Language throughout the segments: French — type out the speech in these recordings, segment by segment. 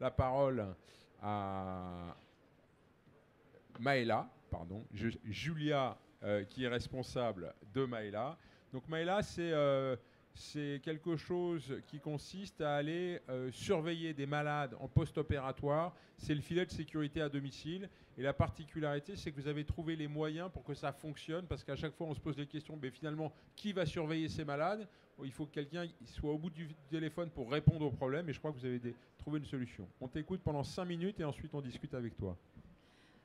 la parole à Maëla, pardon, Julia, qui est responsable de Maëla. Donc Maëla, c'est quelque chose qui consiste à aller surveiller des malades en post-opératoire. C'est le filet de sécurité à domicile. Et la particularité, c'est que vous avez trouvé les moyens pour que ça fonctionne, parce qu'à chaque fois, on se pose des questions, mais finalement, qui va surveiller ces malades? Il faut que quelqu'un soit au bout du téléphone pour répondre aux problèmes, et je crois que vous avez trouvé une solution. On t'écoute pendant 5 minutes, et ensuite, on discute avec toi.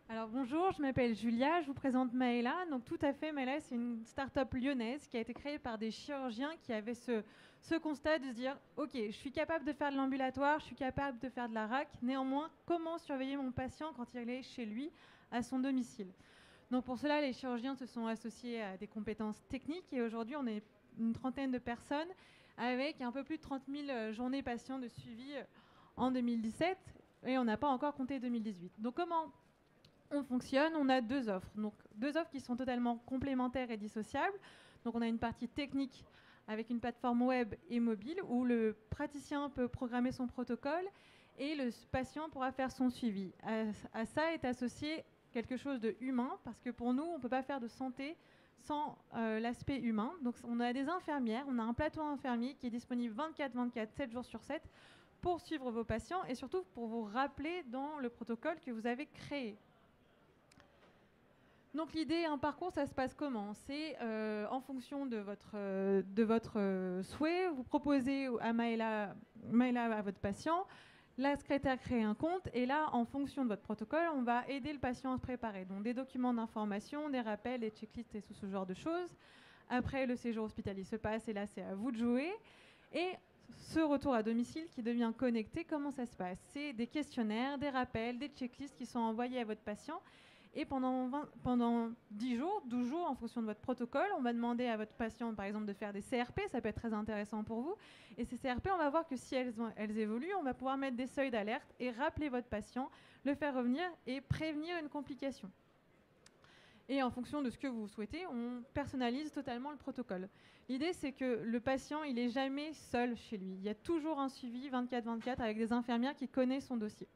Alors bonjour, je m'appelle Julia, je vous présente Maëla. Donc tout à fait, Maëla, c'est une start-up lyonnaise qui a été créée par des chirurgiens qui avaient ce constat de se dire « Ok, je suis capable de faire de l'ambulatoire, je suis capable de faire de la RAC, néanmoins, comment surveiller mon patient quand il est chez lui, à son domicile ?» Donc pour cela, les chirurgiens se sont associés à des compétences techniques et aujourd'hui, on est une trentaine de personnes avec un peu plus de 30 000 journées patients de suivi en 2017 et on n'a pas encore compté 2018. Donc comment on fonctionne? On a deux offres. Donc, deux offres qui sont totalement complémentaires et dissociables. Donc, on a une partie technique avec une plateforme web et mobile où le praticien peut programmer son protocole et le patient pourra faire son suivi. À ça est associé quelque chose de humain parce que pour nous, on ne peut pas faire de santé sans l'aspect humain. Donc, on a des infirmières, on a un plateau infirmier qui est disponible 24/24, 7 jours sur 7 pour suivre vos patients et surtout pour vous rappeler dans le protocole que vous avez créé. Donc l'idée, un parcours, ça se passe comment? C'est en fonction de votre souhait, vous proposez à Maëla, à votre patient, la secrétaire crée un compte et là, en fonction de votre protocole, on va aider le patient à se préparer. Donc des documents d'information, des rappels, des checklists et tout ce genre de choses. Après, le séjour hospitalier se passe et là, c'est à vous de jouer. Et ce retour à domicile qui devient connecté, comment ça se passe? C'est des questionnaires, des rappels, des checklists qui sont envoyés à votre patient. Et pendant 10 jours, 12 jours, en fonction de votre protocole, on va demander à votre patient, par exemple, de faire des CRP. Ça peut être très intéressant pour vous. Et ces CRP, on va voir que si elles évoluent, on va pouvoir mettre des seuils d'alerte et rappeler votre patient, le faire revenir et prévenir une complication. Et en fonction de ce que vous souhaitez, on personnalise totalement le protocole. L'idée, c'est que le patient, il n'est jamais seul chez lui. Il y a toujours un suivi 24/24 avec des infirmières qui connaissent son dossier.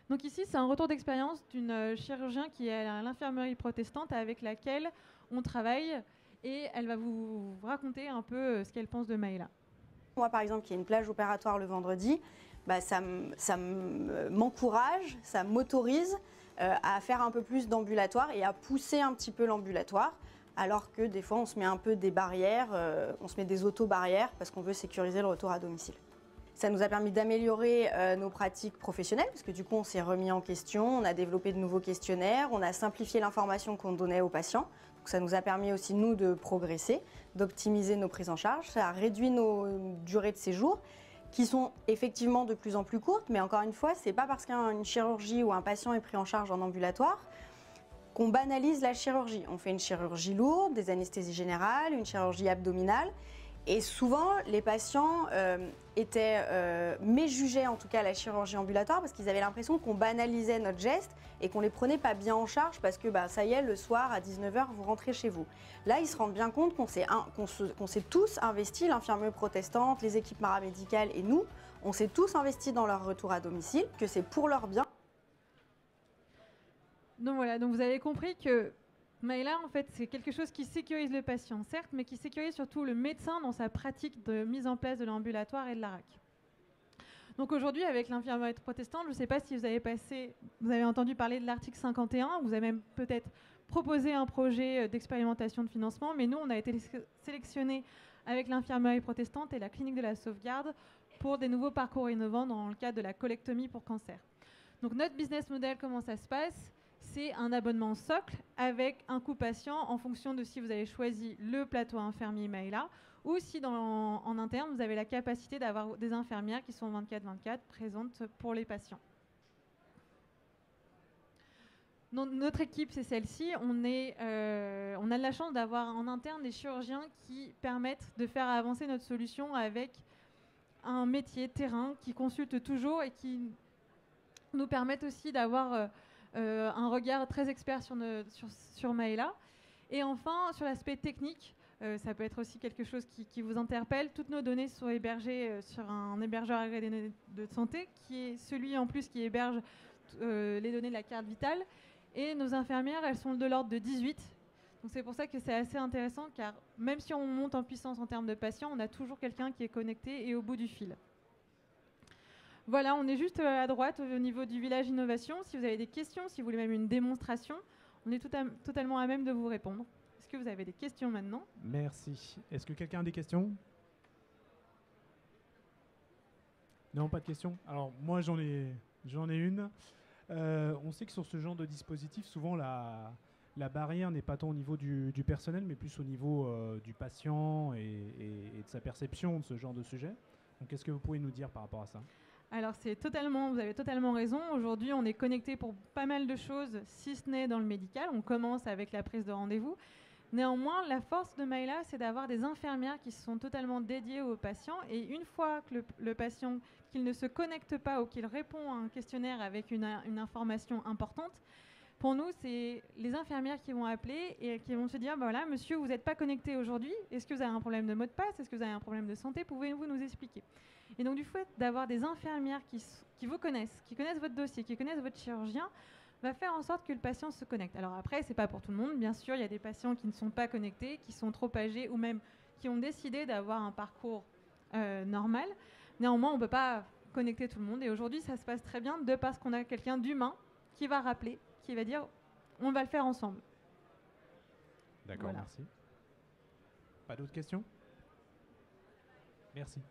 Donc ici, c'est un retour d'expérience d'une chirurgien qui est à l'infirmerie protestante avec laquelle on travaille et elle va vous raconter un peu ce qu'elle pense de Maëla. Moi, par exemple, qui ai une plage opératoire le vendredi, ça m'encourage, ça m'autorise à faire un peu plus d'ambulatoire et à pousser un petit peu l'ambulatoire, alors que des fois, on se met un peu des barrières, on se met des auto-barrières parce qu'on veut sécuriser le retour à domicile. Ça nous a permis d'améliorer nos pratiques professionnelles, parce que du coup, on s'est remis en question, on a développé de nouveaux questionnaires, on a simplifié l'information qu'on donnait aux patients. Donc ça nous a permis aussi, nous, de progresser, d'optimiser nos prises en charge. Ça a réduit nos durées de séjour, qui sont effectivement de plus en plus courtes, mais encore une fois, ce n'est pas parce qu'une chirurgie ou un patient est pris en charge en ambulatoire qu'on banalise la chirurgie. On fait une chirurgie lourde, des anesthésies générales, une chirurgie abdominale. Et souvent, les patients méjugeaient en tout cas la chirurgie ambulatoire parce qu'ils avaient l'impression qu'on banalisait notre geste et qu'on ne les prenait pas bien en charge parce que ça y est, le soir à 19 h, vous rentrez chez vous. Là, ils se rendent bien compte qu'on s'est tous investis, l'infirmerie protestante, les équipes paramédicales et nous, on s'est tous investis dans leur retour à domicile, que c'est pour leur bien. Donc voilà, donc vous avez compris que Maëla, en fait, c'est quelque chose qui sécurise le patient, certes, mais qui sécurise surtout le médecin dans sa pratique de mise en place de l'ambulatoire et de la RAC. Donc aujourd'hui, avec l'infirmerie protestante, je ne sais pas si vous avez entendu parler de l'article 51, vous avez même peut-être proposé un projet d'expérimentation de financement, mais nous, on a été sélectionnés avec l'infirmerie protestante et la clinique de la sauvegarde pour des nouveaux parcours innovants dans le cadre de la colectomie pour cancer. Donc notre business model, comment ça se passe? C'est un abonnement socle avec un coût patient en fonction de si vous avez choisi le plateau infirmier Maëla ou si en interne, vous avez la capacité d'avoir des infirmières qui sont 24/24 présentes pour les patients. Donc, notre équipe, c'est celle-ci. On a de la chance d'avoir en interne des chirurgiens qui permettent de faire avancer notre solution avec un métier terrain qui consulte toujours et qui nous permettent aussi d'avoir un regard très expert sur Maëla. Et enfin, sur l'aspect technique, Ça peut être aussi quelque chose qui vous interpelle. Toutes nos données sont hébergées sur un hébergeur agréé de santé, qui est celui en plus qui héberge les données de la carte vitale. Et nos infirmières, elles sont de l'ordre de 18. Donc c'est pour ça que c'est assez intéressant, car même si on monte en puissance en termes de patients, on a toujours quelqu'un qui est connecté et au bout du fil. Voilà, on est juste à droite au niveau du village innovation. Si vous avez des questions, si vous voulez même une démonstration, on est totalement à même de vous répondre. Est-ce que vous avez des questions maintenant? Merci. Est-ce que quelqu'un a des questions? Non, pas de questions. Alors moi j'en ai une. On sait que sur ce genre de dispositif, souvent la barrière n'est pas tant au niveau du personnel, mais plus au niveau du patient et de sa perception de ce genre de sujet. Donc qu'est-ce que vous pouvez nous dire par rapport à ça? Alors vous avez totalement raison. Aujourd'hui, on est connecté pour pas mal de choses, si ce n'est dans le médical. On commence avec la prise de rendez-vous. Néanmoins, la force de Maïla, c'est d'avoir des infirmières qui sont totalement dédiées aux patients. Et une fois que le patient, qu'il ne se connecte pas ou qu'il répond à un questionnaire avec une information importante, pour nous, c'est les infirmières qui vont appeler et qui vont se dire, bah voilà, monsieur, vous n'êtes pas connecté aujourd'hui. Est-ce que vous avez un problème de mot de passe? Est-ce que vous avez un problème de santé? Pouvez-vous nous expliquer? Et donc, du fait d'avoir des infirmières qui vous connaissent, qui connaissent votre dossier, qui connaissent votre chirurgien, va faire en sorte que le patient se connecte. Alors après, c'est pas pour tout le monde, bien sûr, il y a des patients qui ne sont pas connectés, qui sont trop âgés ou même qui ont décidé d'avoir un parcours normal. Néanmoins, on ne peut pas connecter tout le monde et aujourd'hui, ça se passe très bien de parce qu'on a quelqu'un d'humain qui va rappeler, qui va dire on va le faire ensemble. D'accord, Voilà. merci. Pas d'autres questions? Merci.